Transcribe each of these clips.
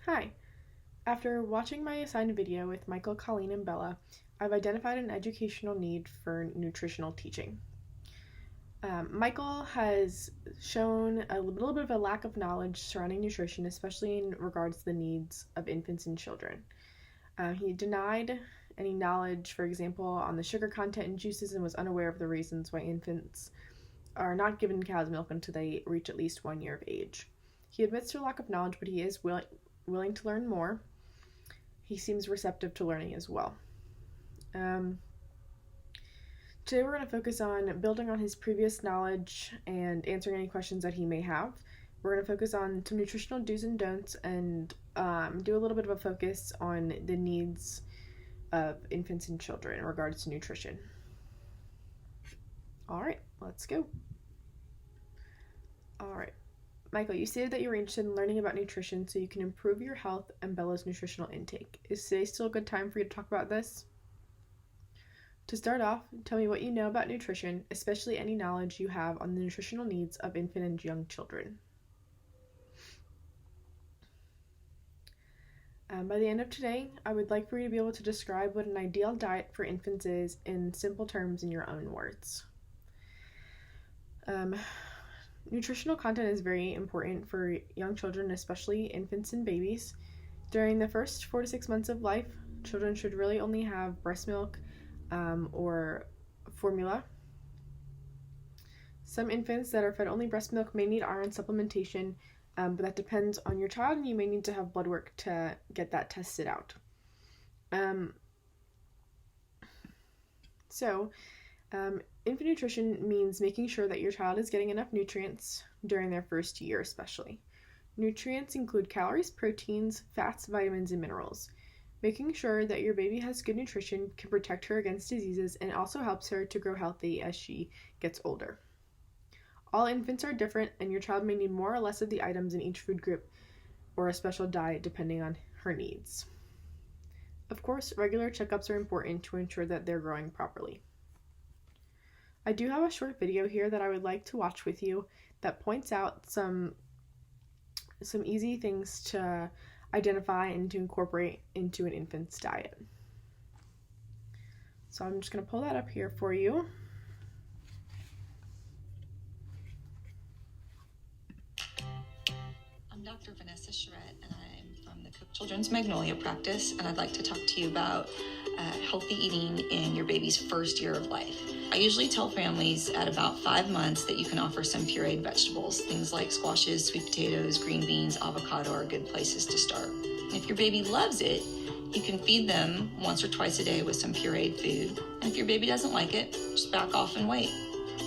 Hi. After watching my assigned video with Michael, Colleen, and Bella, I've identified an educational need for nutritional teaching. Michael has shown a little bit of a lack of knowledge surrounding nutrition, especially in regards to the needs of infants and children. He denied any knowledge, for example, on the sugar content in juices and was unaware of the reasons why infants are not given cow's milk until they reach at least 1 year of age. He admits to a lack of knowledge, but he is willing to learn more. He seems receptive to learning as well. Today we're going to focus on building on his previous knowledge and answering any questions that he may have. We're going to focus on some nutritional do's and don'ts and do a little bit of a focus on the needs of infants and children in regards to nutrition. Alright, let's go. Alright, Michael, you stated that you were interested in learning about nutrition so you can improve your health and Bella's nutritional intake. Is today still a good time for you to talk about this? To start off, tell me what you know about nutrition, especially any knowledge you have on the nutritional needs of infant and young children. By the end of today, I would like for you to be able to describe what an ideal diet for infants is in simple terms in your own words. Nutritional content is very important for young children, especially infants and babies. During the first 4 to 6 months of life, children should really only have breast milk or formula. Some infants that are fed only breast milk may need iron supplementation, but that depends on your child, and you may need to have blood work to get that tested out. Infant nutrition means making sure that your child is getting enough nutrients during their first year especially. Nutrients include calories, proteins, fats, vitamins, and minerals. Making sure that your baby has good nutrition can protect her against diseases and also helps her to grow healthy as she gets older. All infants are different, and your child may need more or less of the items in each food group or a special diet depending on her needs. Of course, regular checkups are important to ensure that they're growing properly. I do have a short video here that I would like to watch with you that points out some easy things to identify and to incorporate into an infant's diet. So I'm just going to pull that up here for you. I'm Dr. Vanessa Charette, and I'm from the Cook Children's Magnolia practice, and I'd like to talk to you about healthy eating in your baby's first year of life. I usually tell families at about 5 months that you can offer some pureed vegetables. Things like squashes, sweet potatoes, green beans, avocado are good places to start. And if your baby loves it, you can feed them once or twice a day with some pureed food. And if your baby doesn't like it, just back off and wait.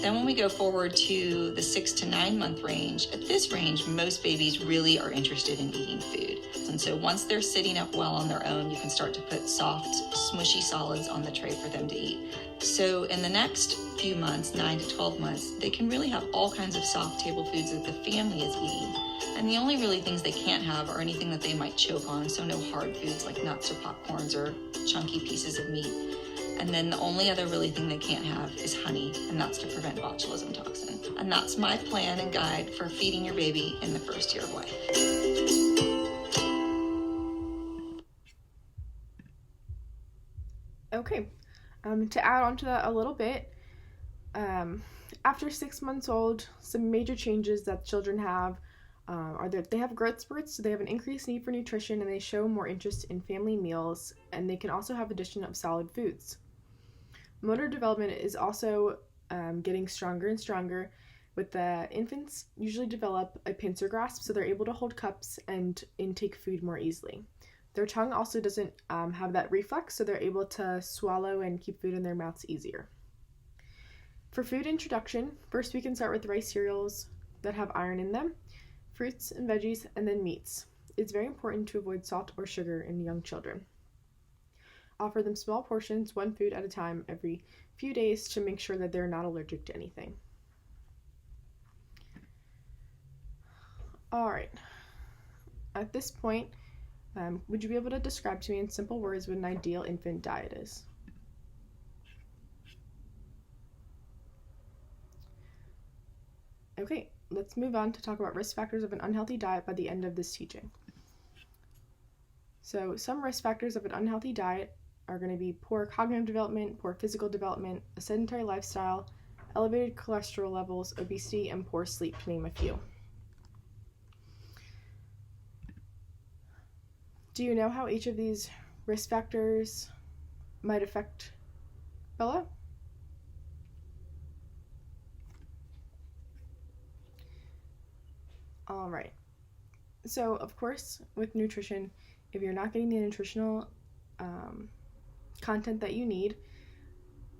Then when we go forward to the 6 to 9 month range, at this range, most babies really are interested in eating food. And so once they're sitting up well on their own, you can start to put soft, smushy solids on the tray for them to eat. So in the next few months, 9 to 12 months, they can really have all kinds of soft table foods that the family is eating. And the only really things they can't have are anything that they might choke on, so no hard foods like nuts or popcorns or chunky pieces of meat. And then the only other really thing they can't have is honey, and that's to prevent botulism toxin. And that's my plan and guide for feeding your baby in the first year of life. Okay, to add on to that a little bit, after 6 months old, some major changes that children have are that they have growth spurts, so they have an increased need for nutrition, and they show more interest in family meals, and they can also have addition of solid foods. Motor development is also getting stronger and stronger, with the infants usually develop a pincer grasp, so they're able to hold cups and intake food more easily. Their tongue also doesn't have that reflex, so they're able to swallow and keep food in their mouths easier. For food introduction, first we can start with rice cereals that have iron in them, fruits and veggies, and then meats. It's very important to avoid salt or sugar in young children. Offer them small portions, one food at a time, every few days to make sure that they're not allergic to anything. Alright, at this point, would you be able to describe to me in simple words what an ideal infant diet is? Okay, let's move on to talk about risk factors of an unhealthy diet by the end of this teaching. So some risk factors of an unhealthy diet are going to be poor cognitive development, poor physical development, a sedentary lifestyle, elevated cholesterol levels, obesity, and poor sleep, to name a few. Do you know how each of these risk factors might affect Bella? All right. So, of course, with nutrition, if you're not getting the nutritional content that you need,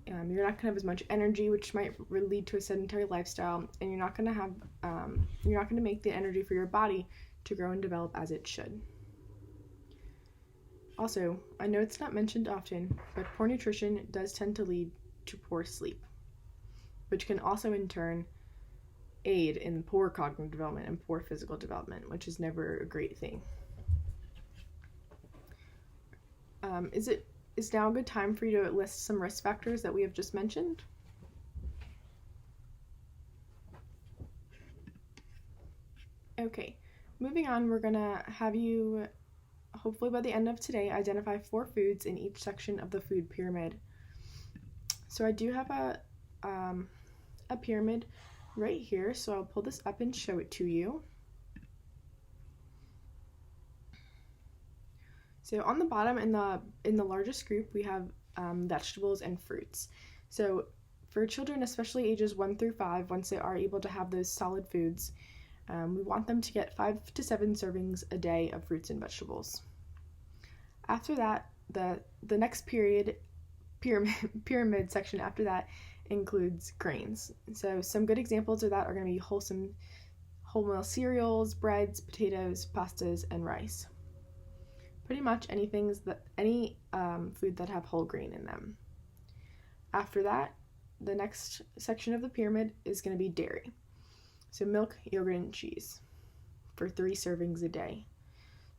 you're not going to have as much energy, which might lead to a sedentary lifestyle, and you're not going to make the energy for your body to grow and develop as it should. Also, I know it's not mentioned often, but poor nutrition does tend to lead to poor sleep, which can also in turn aid in poor cognitive development and poor physical development, which is never a great thing. Is now a good time for you to list some risk factors that we have just mentioned? Okay, moving on, we're gonna have you, hopefully by the end of today, identify 4 foods in each section of the food pyramid. So I do have a pyramid right here, so I'll pull this up and show it to you. So on the bottom in the largest group, we have vegetables and fruits. So for children, especially ages 1 through 5, once they are able to have those solid foods, we want them to get 5 to 7 servings a day of fruits and vegetables. After that, the next pyramid section after that includes grains. So some good examples of that are going to be wholemeal cereals, breads, potatoes, pastas, and rice. Pretty much any food that have whole grain in them. After that, the next section of the pyramid is going to be dairy. So milk, yogurt, and cheese for 3 servings a day.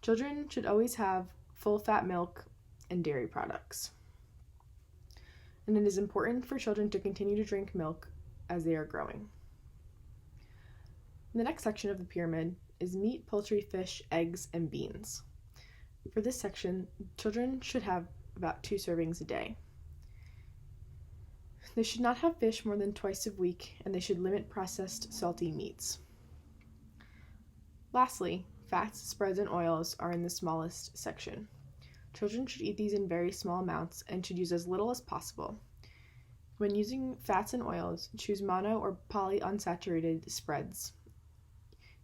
Children should always have full-fat milk and dairy products. And it is important for children to continue to drink milk as they are growing. The next section of the pyramid is meat, poultry, fish, eggs, and beans. For this section, children should have about 2 servings a day. They should not have fish more than twice a week, and they should limit processed salty meats. Lastly, fats, spreads, and oils are in the smallest section. Children should eat these in very small amounts and should use as little as possible. When using fats and oils, choose mono or polyunsaturated spreads.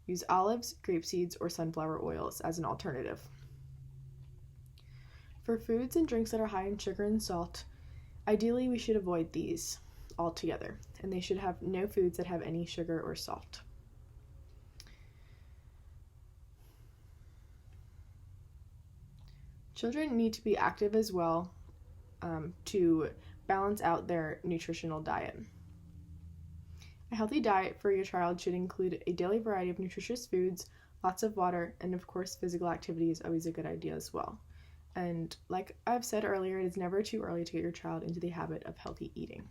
Use olives, grape seeds, or sunflower oils as an alternative. For foods and drinks that are high in sugar and salt, ideally we should avoid these altogether, and they should have no foods that have any sugar or salt. Children need to be active as well to balance out their nutritional diet. A healthy diet for your child should include a daily variety of nutritious foods, lots of water, and of course physical activity is always a good idea as well. And like I've said earlier, it is never too early to get your child into the habit of healthy eating.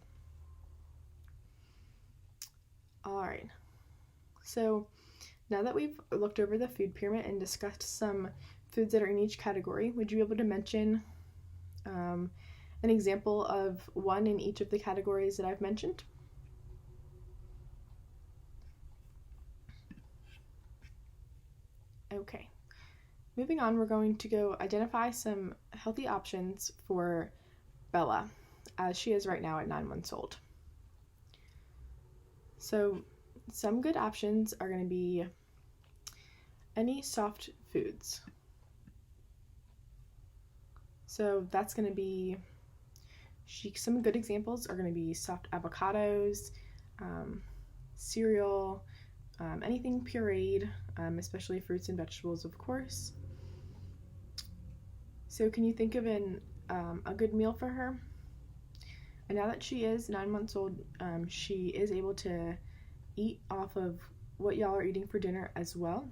Alright, so now that we've looked over the food pyramid and discussed some foods that are in each category, would you be able to mention an example of one in each of the categories that I've mentioned? Okay. Moving on, we're going to go identify some healthy options for Bella, as she is right now at 9 months old. So some good options are going to be any soft foods. So that's going to be, some good examples are going to be soft avocados, cereal, anything pureed, especially fruits and vegetables, of course. So can you think of a good meal for her? And now that she is 9 months old, she is able to eat off of what y'all are eating for dinner as well.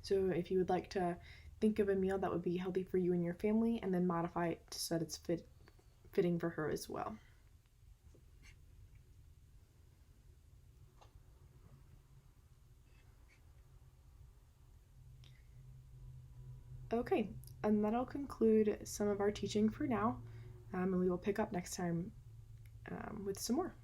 So if you would like to think of a meal that would be healthy for you and your family, and then modify it so that it's fitting for her as well. Okay, And that'll conclude some of our teaching for now, and we will pick up next time with some more.